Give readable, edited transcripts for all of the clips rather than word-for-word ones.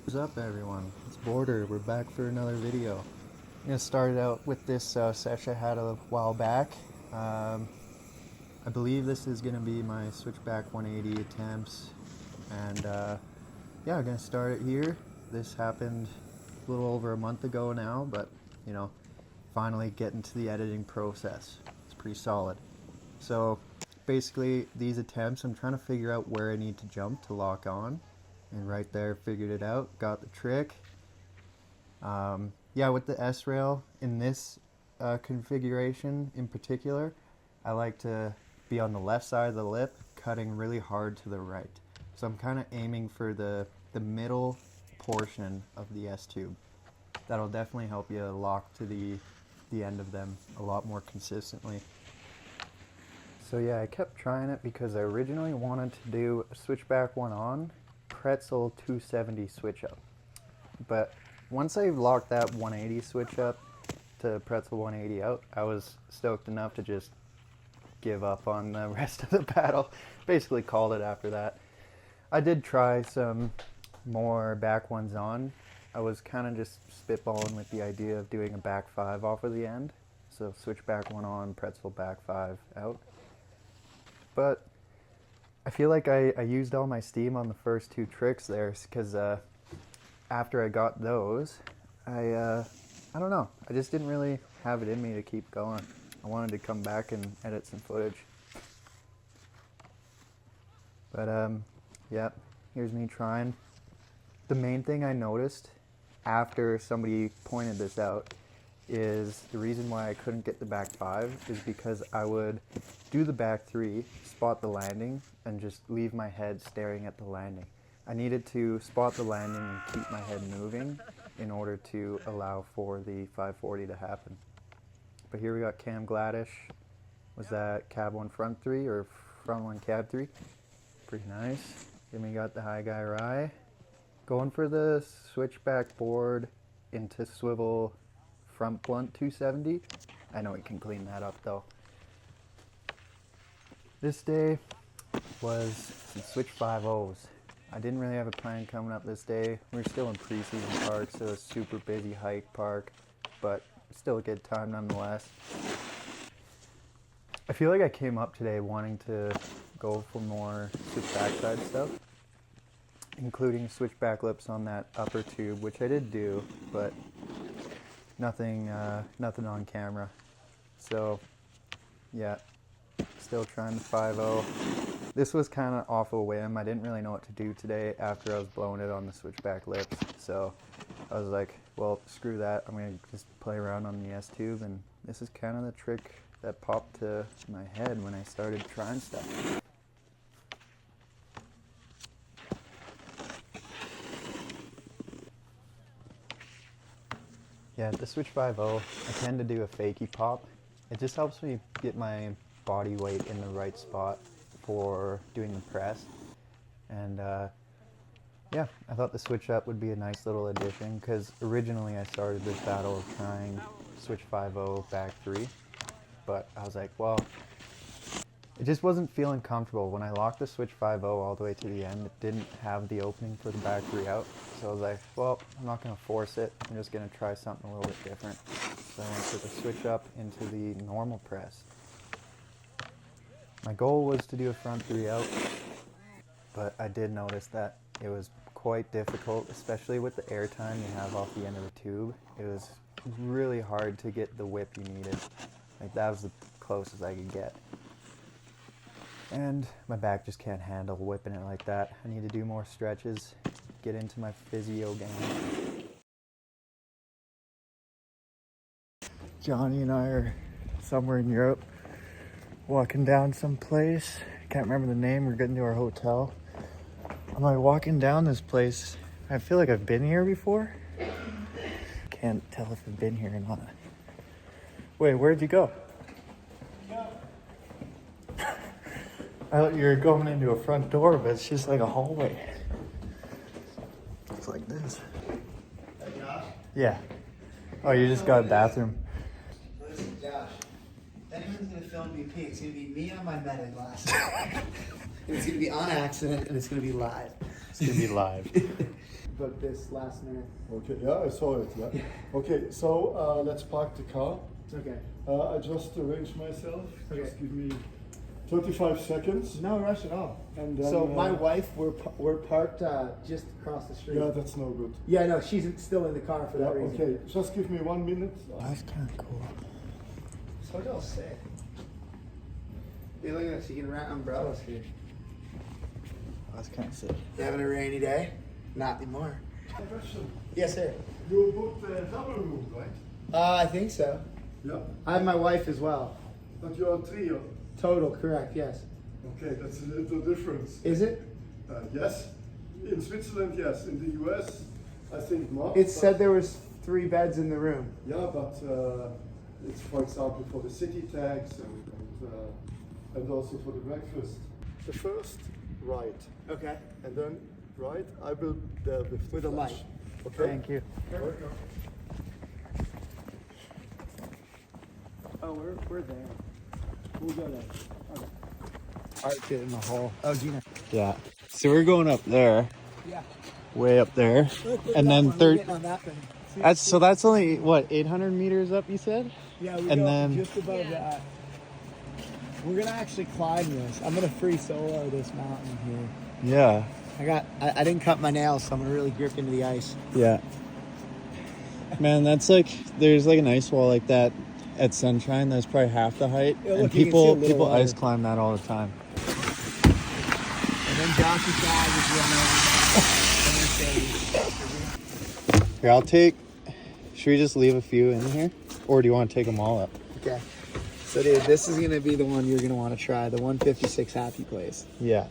What's up, everyone? It's Border. We're back for another video. I'm gonna start it out with this session I had a while back. I believe this is gonna be my Switchback 180 attempts, and yeah, I'm gonna start it here. This happened a little over a month ago now, but you know, finally getting to the editing process. It's pretty solid. So basically, these attempts, I'm trying to figure out where I need to jump to lock on. And right there, figured it out, got the trick. Yeah, with the S-rail, in this configuration in particular, I like to be on the left side of the lip, cutting really hard to the right. So I'm kind of aiming for the middle portion of the S-tube. That'll definitely help you lock to the end of them a lot more consistently. So yeah, I kept trying it because I originally wanted to do a Switchback one on, pretzel 270 switch up. But once I locked that 180 switch up to pretzel 180 out, I was stoked enough to just give up on the rest of the battle. Basically called it after that. I did try some more back ones on. I was kind of just spitballing with the idea of doing a back 5 off of the end. So Switchback one on, pretzel back 5 out. But I feel like I used all my steam on the first two tricks there, because after I got those, I don't know, I just didn't really have it in me to keep going. I wanted to come back and edit some footage. But yeah, here's me trying. The main thing I noticed after somebody pointed this out is the reason why I couldn't get the back 5 is because I would do the back 3, spot the landing, and just leave my head staring at the landing. I needed to spot the landing and keep my head moving in order to allow for the 540 to happen. But here we got Cam Gladish. Was that cab 1 front 3 or front 1 cab 3? Pretty nice. Then we got the high guy Rye. Going for the Switchback board into swivel front blunt 270. I know we can clean that up though. This day was some Switch 5.0s. I didn't really have a plan coming up this day. We were still in preseason park, so a super busy hike park, but still a good time nonetheless. I feel like I came up today wanting to go for more switchback side stuff, including switchback lips on that upper tube, which I did do, but nothing on camera. So yeah, still trying the 5.0. This was kind of off a whim. I didn't really know what to do today after I was blowing it on the switchback lips. So I was like, well, screw that. I'm going to just play around on the S-tube. And this is kind of the trick that popped to my head when I started trying stuff. Yeah, the Switch 5.0, I tend to do a fakie pop. It just helps me get my body weight in the right spot for doing the press. And yeah, I thought the switch up would be a nice little addition, because originally I started this battle of trying Switch 5.0 back 3, but I was like, well, it just wasn't feeling comfortable. When I locked the Switch 5.0 all the way to the end, it didn't have the opening for the back 3 out. So I was like, well, I'm not going to force it. I'm just going to try something a little bit different. So I went to the switch up into the normal press. My goal was to do a front 3 out, but I did notice that it was quite difficult, especially with the airtime you have off the end of the tube. It was really hard to get the whip you needed. Like, that was the closest I could get. And my back just can't handle whipping it like that. I need to do more stretches, get into my physio game. Johnny and I are somewhere in Europe, walking down someplace. Can't remember the name. We're getting to our hotel. I'm like walking down this place. I feel like I've been here before. Can't tell if I've been here or not. Wait, where'd you go? I thought you were going into a front door, but it's just like a hallway. It's like this. Josh? Yeah. Oh, you just got a bathroom. Listen, Josh. If anyone's gonna film BP, it's gonna be me on my meta glasses. And it's gonna be on accident, and it's gonna be live. It's gonna be live. booked this last minute. Okay, yeah, I saw it. Yeah. Okay, so let's park the car. Okay. I just arranged myself. Okay. Just give me 35 seconds. No rush at all. And then, so my wife, we're parked just across the street. Yeah, that's no good. Yeah, no, she's still in the car for Yeah, that reason. okay, just give me 1 minute. That's kind of cool. So what else say? Hey, look at this. You can rent umbrellas here. That's kind of sick. You having a rainy day? Not anymore. Question. Yes, sir. You booked a double room, right? I think so. Yeah. I have my wife as well. But you're a trio. Total, correct, yes. Okay, that's a little difference. Is it? Yes. In Switzerland, yes. In the US, I think not. It said there was 3 beds in the room. Yeah, but it's, for example, for the city tax and also for the breakfast. The first, right. Okay. And then, right, I will there with the a flash. light. Okay. Thank you. Welcome. Oh, we're there. We'll go there. Okay. Parked it in the hole. Oh, Gina. Yeah. So we're going up there, Yeah. way up there, Look and at then that one. We're third. getting on that thing. See? That's only what 800 meters up. You said. Yeah, we and go then- just above that. We're gonna actually climb this. I'm gonna free solo this mountain here. Yeah. I didn't cut my nails, so I'm gonna really grip into the ice. Yeah. Man, that's like there's like an ice wall like that at Sunshine. That's probably half the height, Yeah, and look, you can see a little people water. ice climb that all the time. And then Josh's dad was running. Here, I'll take. Should we just leave a few in here, or do you want to take them all up? Okay. So dude, this is gonna be the one you're gonna want to try, the 156 Happy Place. Yeah.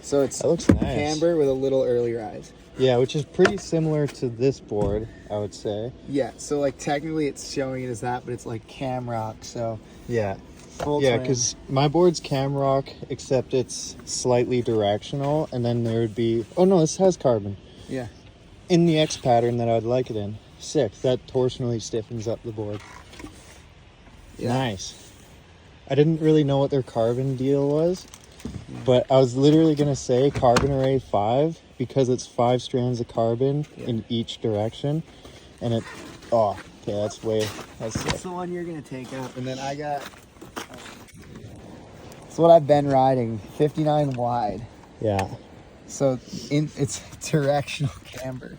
So it's That looks nice. camber with a little early rise. Yeah, which is pretty similar to this board, I would say. Yeah, so like technically it's showing it as that, but it's like cam rock, so Yeah. full Yeah, twin. because my board's cam rock, except it's slightly directional, and then there would be. Oh no, this has carbon Yeah. in the X pattern that I'd like it in. Sick. That torsionally stiffens up the board. Yeah. Nice. I didn't really know what their carbon deal was, but I was literally gonna say carbon array 5 because it's 5 strands of carbon in each direction, and it. Oh, okay, that's sick. That's the one you're gonna take up, and then I got. It's what I've been riding, 59 wide. Yeah. So it's directional camber,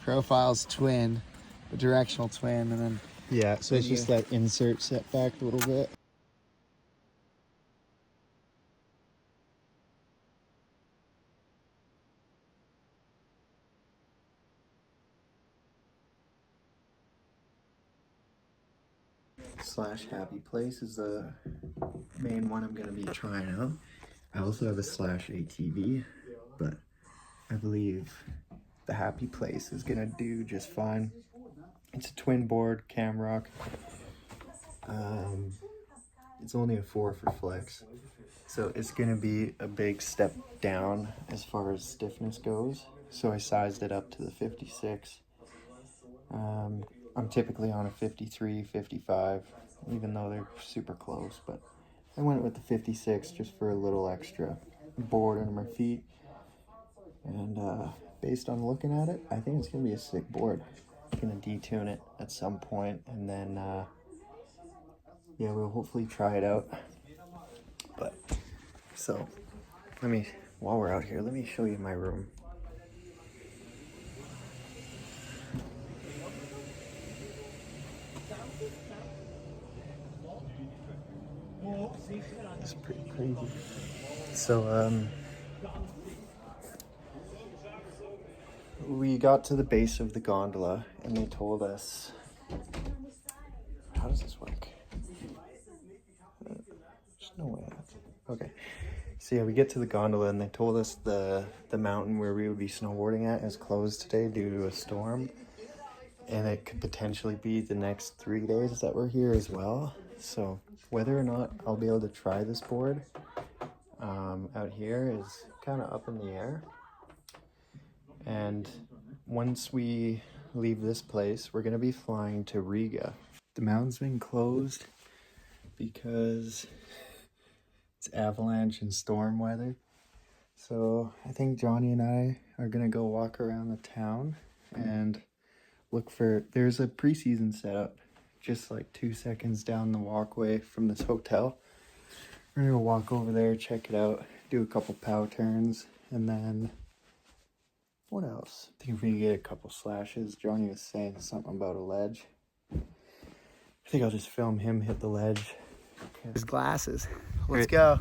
profiles twin, the directional twin, and then Yeah. So it's just that insert setback a little bit. Slash Happy Place is the main one I'm gonna be trying out. I also have a Slash ATV, but I believe the Happy Place is gonna do just fine. It's a twin board, cam rock. It's only a 4 for flex, so it's gonna be a big step down as far as stiffness goes. So I sized it up to the 56. I'm typically on a 53, 55, even though they're super close, but I went with the 56 just for a little extra board under my feet. And based on looking at it, I think it's going to be a sick board. I'm going to detune it at some point, and then, yeah, we'll hopefully try it out. But, so, while we're out here, let me show you my room. It's pretty crazy. So, we got to the base of the gondola and they told us, how does this work? There's no way. Okay. So yeah, we get to the gondola and they told us the mountain where we would be snowboarding at is closed today due to a storm. And it could potentially be the next 3 days that we're here as well. So whether or not I'll be able to try this board out here is kind of up in the air. And once we leave this place, we're going to be flying to Riga. The mountain's been closed because it's avalanche and storm weather. So I think Johnny and I are gonna go walk around the town and look for, there's a preseason setup just like 2 seconds down the walkway from this hotel. We're gonna go walk over there, check it out, do a couple pow turns, and then what else? I think we get a couple slashes. Johnny was saying something about a ledge. I think I'll just film him hit the ledge. His glasses. Let's go.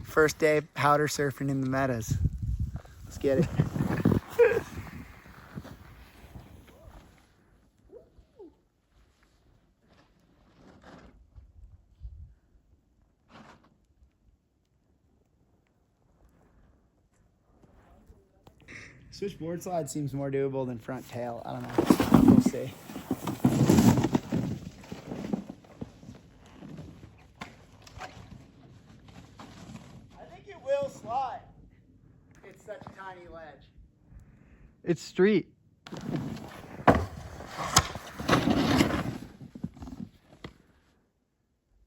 First day powder surfing in the meadows. Let's get it. Switchboard slide seems more doable than front tail. I don't know. We'll see. I think it will slide. It's such a tiny ledge. It's street. That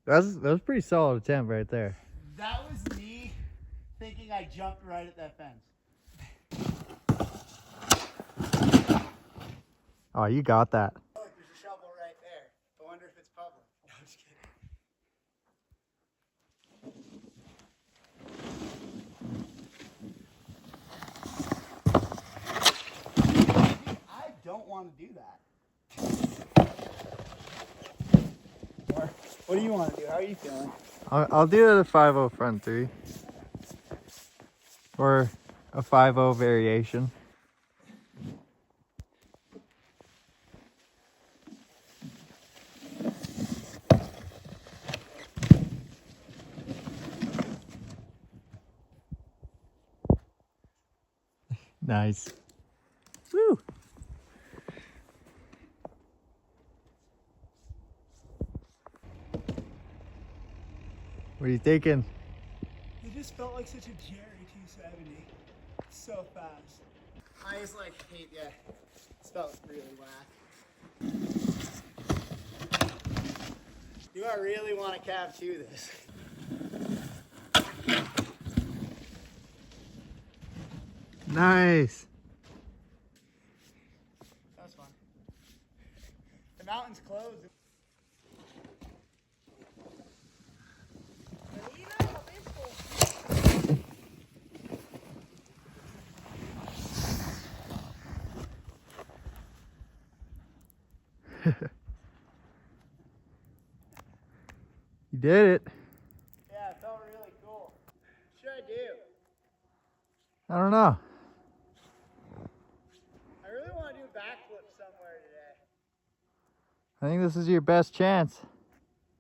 was a pretty solid attempt right there. That was me thinking I jumped right at that fence. Oh, you got that. Look, there's a shovel right there. I wonder if it's public. No, I'm just kidding. I don't want to do that. What do you want to do? How are you feeling? I'll do a 5-0 front 3. Or a 5-0 variation. Nice. Woo! What are you thinking? It just felt like such a Jerry 270. So fast. I just like hate, yeah. This felt really whack. Do I really want to cab to this? Nice. That was fun. The mountain's closed. You did it. Yeah, it felt really cool. What should I do? I don't know. I really want to do a backflip somewhere today. I think this is your best chance.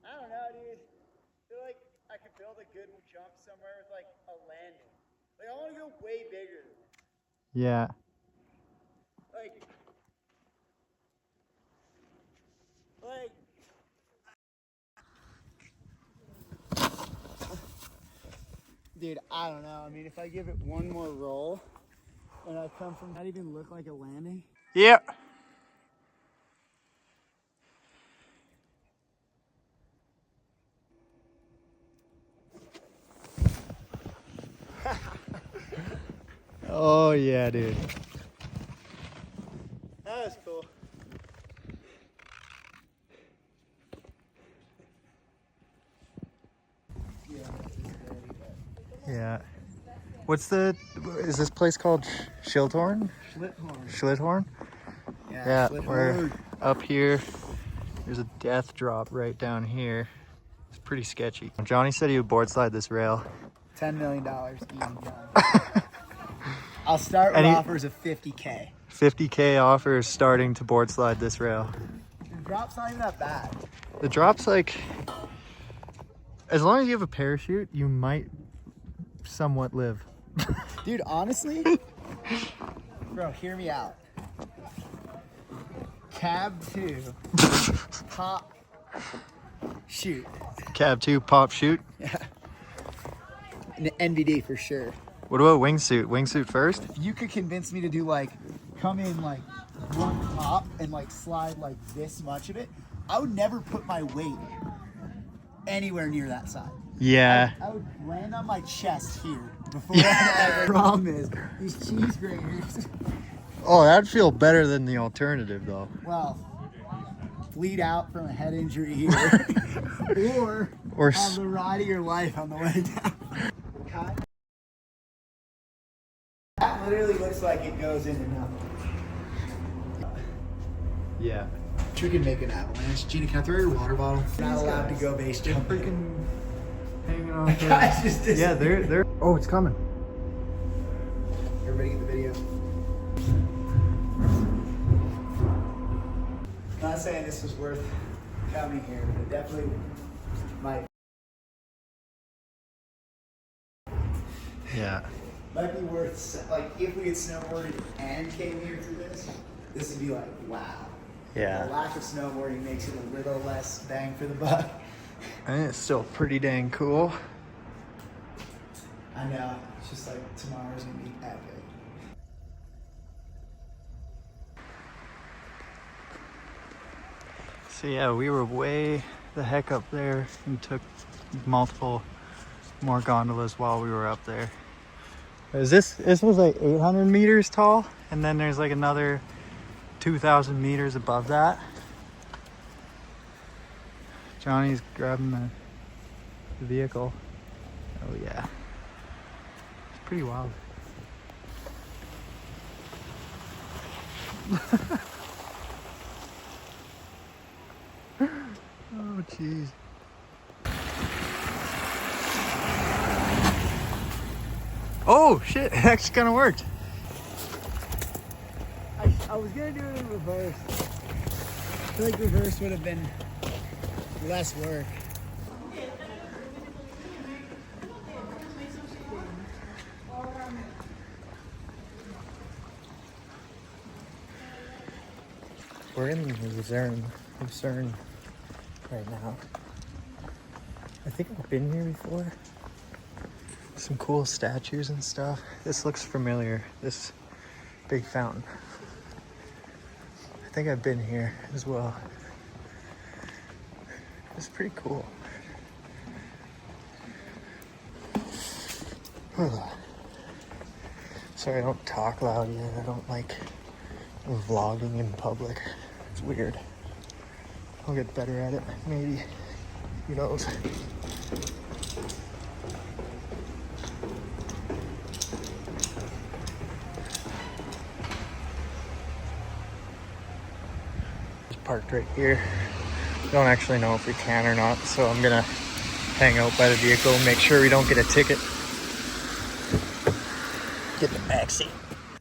I don't know, dude. I feel like I could build a good jump somewhere with like a landing. Like I want to go way bigger than this. Yeah. Like dude, I don't know. I mean, if I give it one more roll and I come from, that even look like a landing? Yep. Oh yeah, dude. That was cool. Yeah. Is this place called Shilthorn? Shilthorn. Shilthorn? Yeah, we're up here. There's a death drop right down here. It's pretty sketchy. Johnny said he would board slide this rail. $10 million. I'll start with offers of 50K. 50K offers starting to board slide this rail. The drop's not even that bad. The drop's like, as long as you have a parachute, you might somewhat live. Dude, honestly, bro, hear me out. Cab 2, pop, shoot. Cab 2, pop, shoot. Yeah. An NVD for sure. What about wingsuit? Wingsuit first? If you could convince me to do like, come in like one pop and like slide like this much of it, I would never put my weight anywhere near that side. Yeah. I would land on my chest here before I problem is these cheese graters. Oh, that'd feel better than the alternative, though. Well, bleed out from a head injury here, or have the ride of your life on the way down. That literally looks like it goes in and out. Yeah. We can make an avalanche. Gina, can I throw your water bottle? Not allowed to go base jumping. Freaking hanging off. Guys just Yeah, they're. Oh, it's coming. Everybody get the video. Not saying this was worth coming here, but it definitely might Yeah. be worth, like, if we had snowboarded and came here to this would be like, wow. Yeah. The lack of snowboarding makes it a little less bang for the buck. And it's still pretty dang cool. I know. It's just like tomorrow's gonna be epic. So yeah, we were way the heck up there and took multiple more gondolas while we were up there. This was like 800 meters tall, and then there's like another 2,000 meters above that. Johnny's grabbing the vehicle. Oh yeah. It's pretty wild. Oh jeez. Oh shit, it actually kind of worked. I was gonna do it in reverse. I feel like reverse would have been less work. We're in Lucerne right now. I think I've been here before. Some cool statues and stuff. This looks familiar, this big fountain. I think I've been here as well. It's pretty cool. Sorry, I don't talk loud yet. I don't like vlogging in public. It's weird. I'll get better at it, maybe. Who knows? Just parked right here. Don't actually know if we can or not, so I'm gonna hang out by the vehicle, make sure we don't get a ticket. Get the backseat.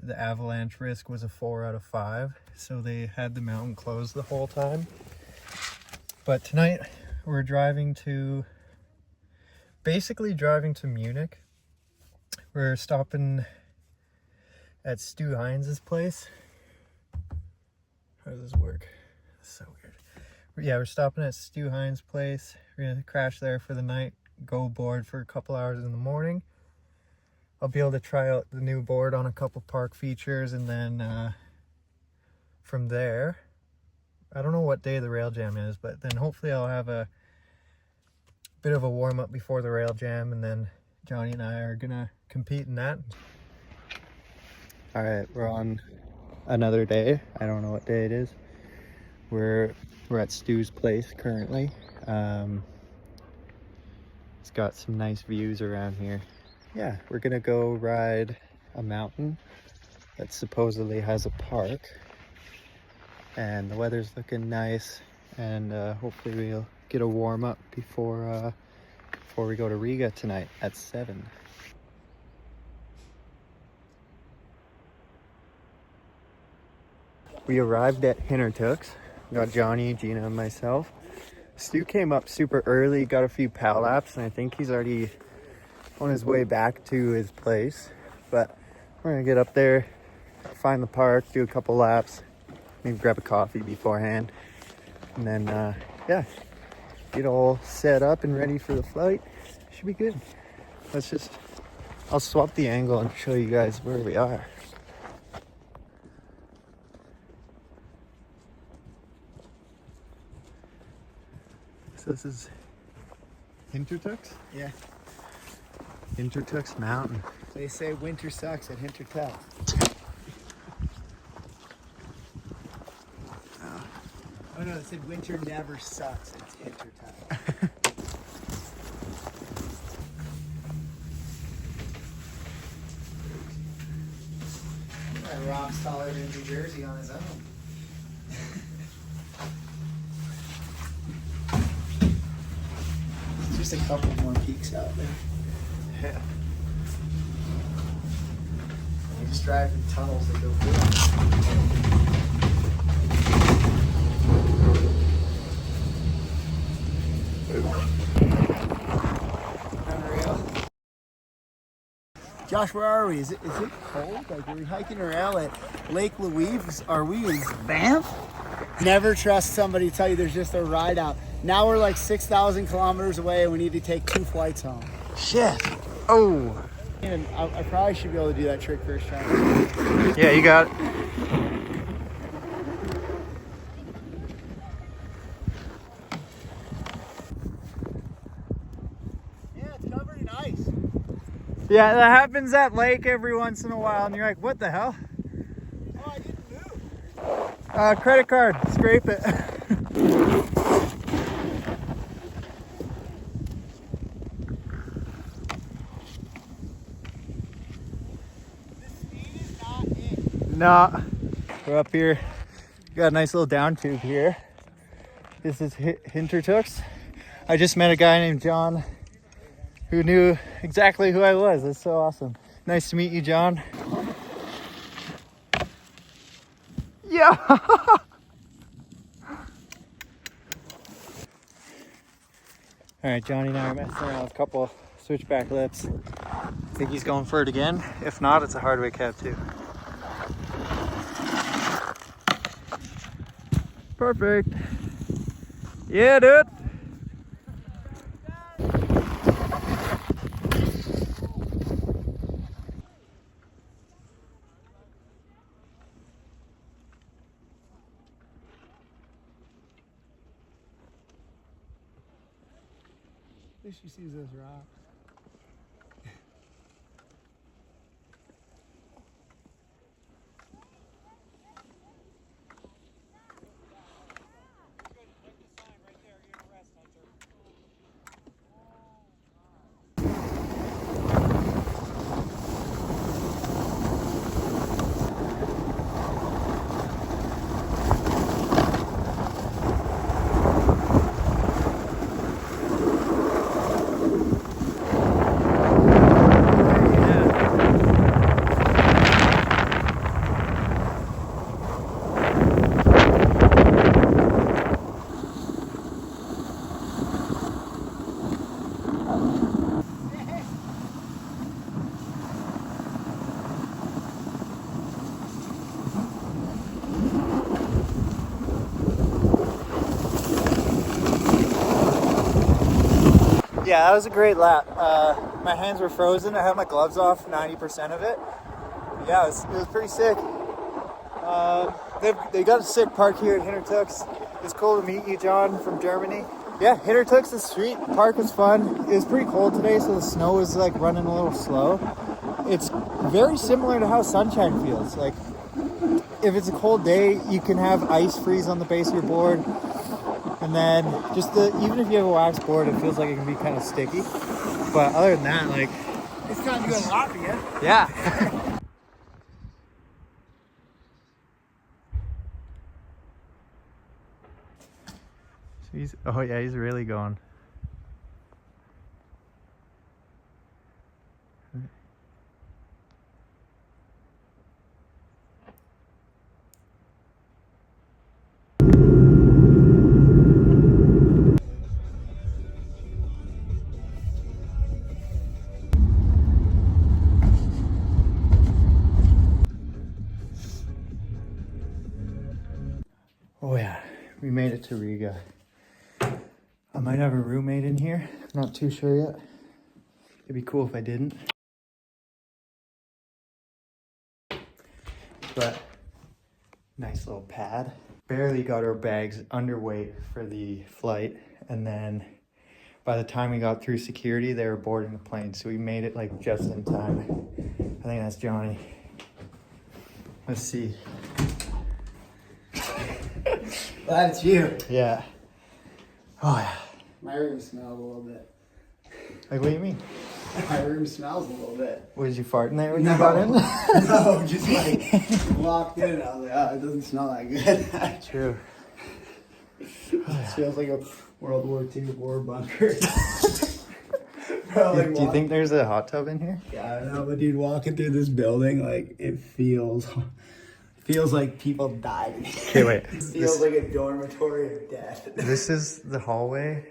The avalanche risk was a 4 out of 5, so they had the mountain closed the whole time. But tonight we're basically driving to Munich. We're stopping at Stu Heinz's place. How does this work? It's so weird. Yeah, we're stopping at Stu Heinz's place. We're gonna crash there for the night, go board for a couple hours in the morning. I'll be able to try out the new board on a couple park features, and then from there, I don't know what day the rail jam is, but then hopefully I'll have a bit of a warm up before the rail jam, and then Johnny and I are gonna compete in that. All right, we're on another day. I don't know what day it is. We're at Stu's place currently. It's got some nice views around here. Yeah, we're gonna go ride a mountain that supposedly has a park, and the weather's looking nice, and hopefully we'll get a warm up before we go to Riga tonight at 7. We arrived at Hintertux. Got Johnny, Gina, and myself. Stu came up super early, got a few pal laps, and I think he's already on his way back to his place. But we're gonna get up there, find the park, do a couple laps, maybe grab a coffee beforehand, and then yeah, get all set up and ready for the flight. Should be good. I'll swap the angle and show you guys where we are. So this is Hintertux? Yeah. Hintertux Mountain. They say winter sucks at Hintertux. Oh no, they said winter never sucks at Hintertux. That rock's taller than New Jersey on his own. Just a couple more peaks out there. Yeah. We just drive in tunnels that go through. Unreal. Josh, where are we? Is it cold? Like, are we hiking around at LakeLouise? Are we in Banff? Never trust somebody to tell you there's just a ride out. Now we're like 6,000 kilometers away and we need to take 2 flights home. Shit. Oh. And I probably should be able to do that trick first try. Yeah, you got it. Yeah, it's covered in ice. Yeah, that happens at lake every once in a while, and you're like, what the hell? Oh, I didn't move. Credit card, scrape it. Nah, we're up here. Got a nice little down tube here. This is Hintertux. I just met a guy named John who knew exactly who I was. That's so awesome. Nice to meet you, John. Yeah. All right, Johnny and I are messing around with a couple switchback lips. I think he's going for it again. If not, it's a hardway cab too. Perfect. Yeah, dude. At least she sees those rocks. Yeah, that was a great lap. My hands were frozen. I had my gloves off 90% of it. Yeah, it was pretty sick. They got a sick park here at Hintertux. It's cool to meet you, John, from Germany. Yeah, Hintertux, the street park was fun. It was pretty cold today, so the snow was like running a little slow. It's very similar to how Sunshine feels. Like, if it's a cold day, you can have ice freeze on the base of your board. And then even if you have a wax board, it feels like it can be kind of sticky. But other than that, like, It's time to go to Latvia. yeah. He's really going. Oh yeah, we made it to Riga. I might have a roommate in here. I'm not too sure yet. It'd be cool if I didn't. But nice little pad. Barely got our bags underweight for the flight, and then by the time we got through security, they were boarding the plane. So we made it like just in time. I think that's Johnny. Let's see. That's you. Yeah. Oh yeah. My room smells a little bit. Like, what do you mean? My room smells a little bit. Was you farting there when you got in? No, just like walked in and I was like, oh, it doesn't smell that good. True. It feels like a World War II war bunker. Bro, like, Do you think there's a hot tub in here? Yeah, I know, but dude, walking through this building, like, it feels like people died. Okay, wait. It feels like a dormitory of death. This is the hallway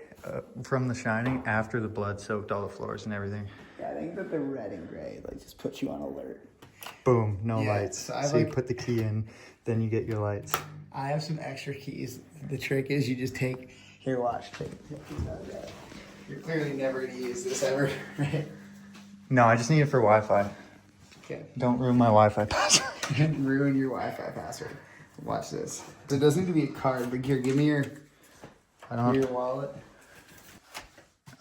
from The Shining after the blood soaked all the floors and everything. Yeah, I think that the red and gray, like, just puts you on alert. Boom, no Yeah, lights. so So, you put the key in, then you get your lights. I have some extra keys. The trick is you just take, here, watch, take these out of that. You're clearly never going to use this ever, right? No, I just need it for Wi-Fi. Okay. Don't ruin my Wi-Fi password. Ruin your Wi-Fi password. Watch this. There doesn't need to be a card, but here, give me your wallet.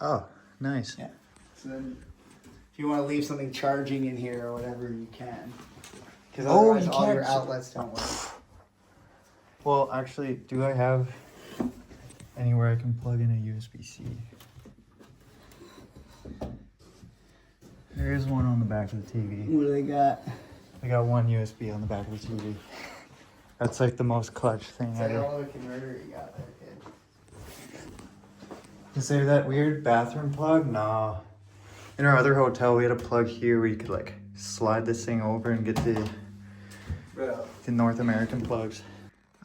Oh, nice. Yeah. So then, if you want to leave something charging in here or whatever, you can. Because otherwise, you all can't. your outlets don't work. Well, actually, do I have anywhere I can plug in a USB-C? There is one on the back of the TV. What do they got? I got one USB on the back of the TV. That's like the most clutch thing It's like ever. all the converter you got there, kid. Is there that weird bathroom plug? Nah. In our other hotel, we had a plug here where you could like slide this thing over and get the North American plugs.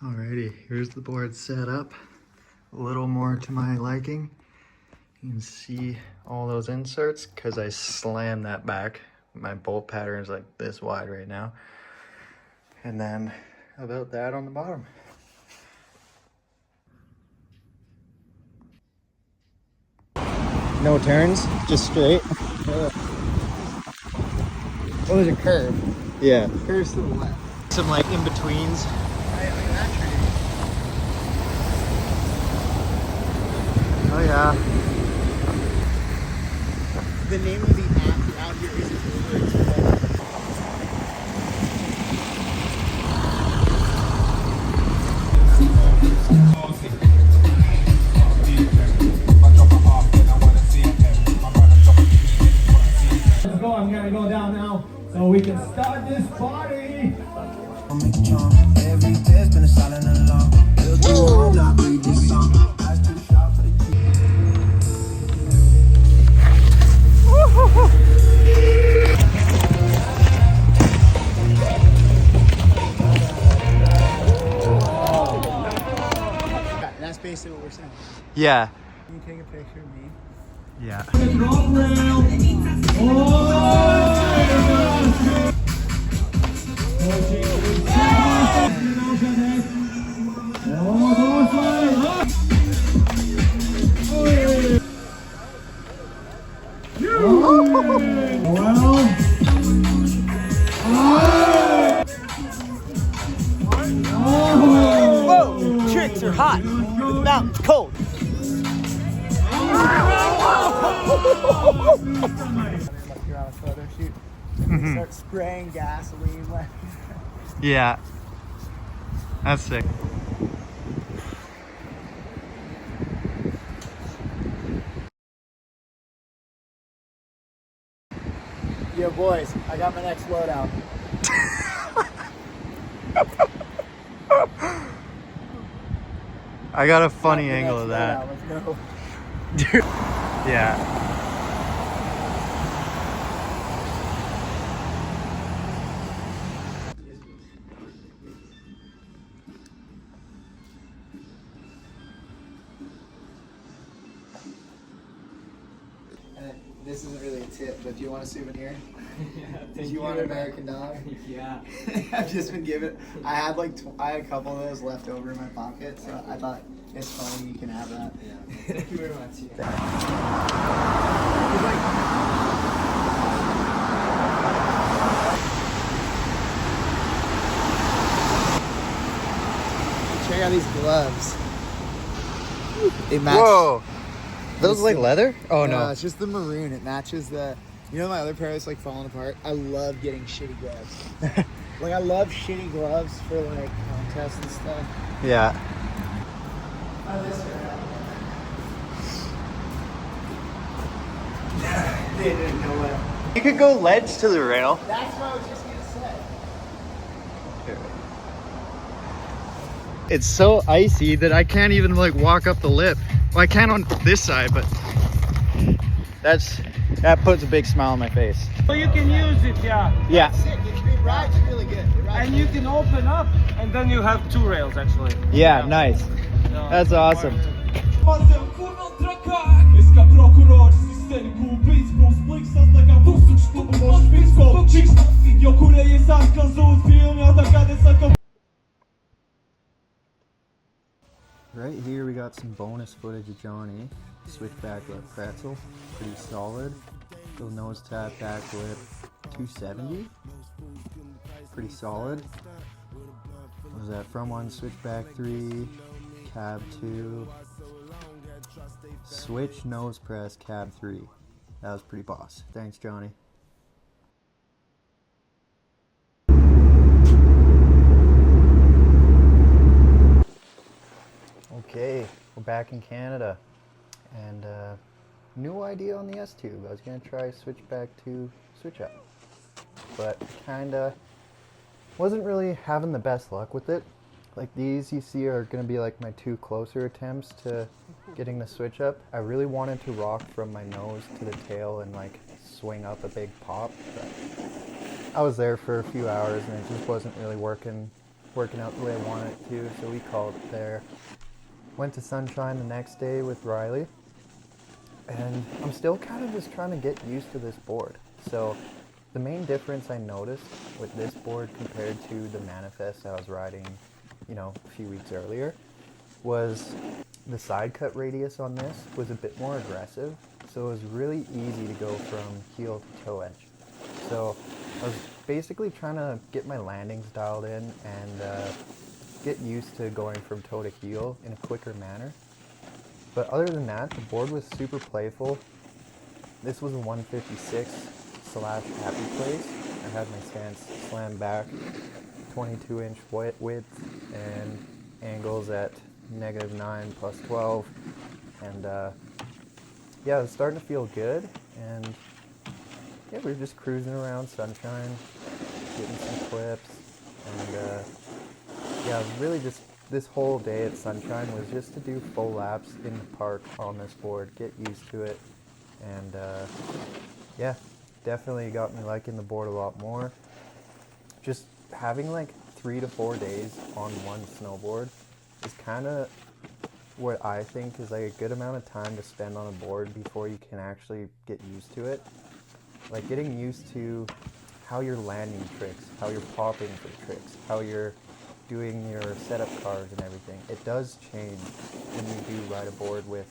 Alrighty, here's the board set up. A little more to my liking. You can see all those inserts because I slammed that back. My bolt pattern is like this wide right now. And then about that on the bottom. No turns, just straight. Oh, there's a curve. Yeah. Curves to the left. Some like in-betweens. Oh yeah. The name of the app out here is Uber. Let's go, I'm gonna go down now so we can start this party. That's basically what we're saying. Yeah. Can you take a picture of me? Yeah. Whoa! Tricks are hot. The mountain's cold. You're on a photo shoot. Start spraying gasoline. Yeah. That's sick. Yo, boys, I got my next loadout. I got a funny Got the angle next of that. loadout. Let's go. Dude. Yeah. And then, this isn't really a tip, but do you want a souvenir? Yeah, Do you want an American dog? Yeah. I've just been given. I had like I had a couple of those left over in my pocket, so I thought it's funny you can have that. Yeah. Thank you very much. Check out these gloves. They match. Whoa. Those like leather? Oh No, no. it's just the maroon. It matches the. You know my other pair is like falling apart. I love getting shitty gloves. Like I love shitty gloves for like contests and stuff. Yeah. They didn't know what. You could go ledge to the rail. That's what I was just gonna say. It's so icy that I can't even like walk up the lip. Well, I can on this side, but that puts a big smile on my face. So you can use it, yeah. Yeah. Sick. It rides really good. It rides And you can open up, and then you have 2 rails actually. Yeah, nice. Yeah. That's awesome. Right here we got some bonus footage of Johnny. Switchback lip pretzel, pretty solid. Little nose tap, back lip, 270. Pretty solid. What was that? From 1, switchback 3, cab 2, switch nose press, cab 3. That was pretty boss. Thanks, Johnny. Okay, we're back in Canada, and new idea on the S-Tube. I was gonna try switchback to switch up, but kinda wasn't really having the best luck with it. Like these you see are gonna be like my 2 closer attempts to getting the switch up. I really wanted to rock from my nose to the tail and like swing up a big pop, but I was there for a few hours and it just wasn't really working out the way I wanted it to, so we called it there. Went to Sunshine the next day with Riley, and I'm still kind of just trying to get used to this board. So the main difference I noticed with this board compared to the Manifest I was riding, you know, a few weeks earlier, was the side cut radius on this was a bit more aggressive, so it was really easy to go from heel to toe edge. So I was basically trying to get my landings dialed in and get used to going from toe to heel in a quicker manner. But other than that, the board was super playful. This was a 156 / happy place. I had my stance slammed back, 22-inch width, and angles at -9 + 12. And yeah, it was starting to feel good. And yeah, we were just cruising around Sunshine, getting some clips, and yeah, it was really just this whole day at Sunshine was just to do full laps in the park on this board, get used to it, and yeah, definitely got me liking the board a lot more. Just having like 3 to 4 days on one snowboard is kind of what I think is like a good amount of time to spend on a board before you can actually get used to it. Like getting used to how you're landing tricks, how you're popping for tricks, how you're doing your setup cars and everything. It does change when you do ride a board with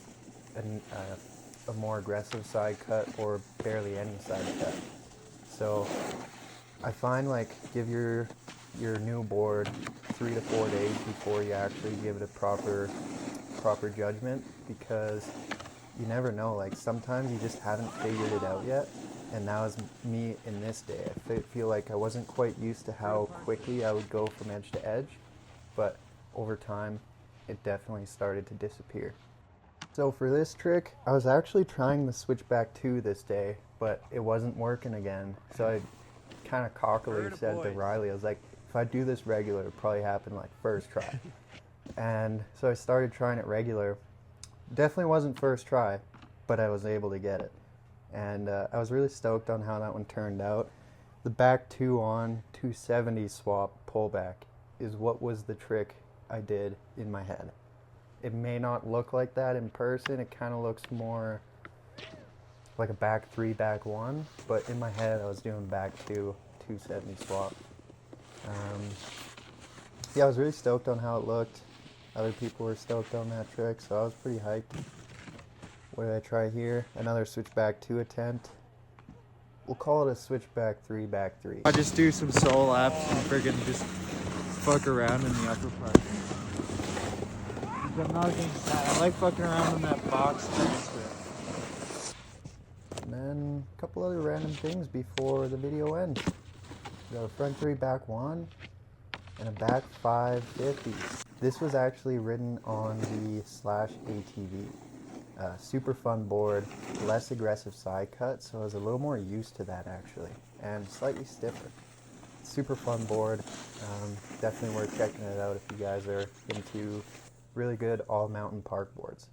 a more aggressive side cut or barely any side cut. So I find like give your new board 3 to 4 days before you actually give it a proper judgment, because you never know, like sometimes you just haven't figured it out yet. And that was me in this day. I feel like I wasn't quite used to how quickly I would go from edge to edge, but over time, it definitely started to disappear. So for this trick, I was actually trying the Switchback 2 this day, but it wasn't working again. So I kind of cockily said to Riley, I was like, if I do this regular, it'll probably happen like first try. And so I started trying it regular. Definitely wasn't first try, but I was able to get it. And I was really stoked on how that one turned out. The back 2 on 270 swap pullback is what was the trick I did in my head. It may not look like that in person. It kind of looks more like a back 3, back 1, but in my head I was doing back 2, 270 swap. Yeah, I was really stoked on how it looked. Other people were stoked on that trick, so I was pretty hyped. What did I try here? Another switchback 2 attempt. We'll call it a switchback 3, back 3. I just do some solo laps and friggin' just fuck around in the upper part. I'm not against that. I like fucking around in that box next to it. then a couple other random things before the video ends. We got a front 3, back 1, and a back 550. This was actually ridden on the Slash ATV. Super fun board, less aggressive side cut, so I was a little more used to that actually, and slightly stiffer. Super fun board, definitely worth checking it out if you guys are into really good all mountain park boards.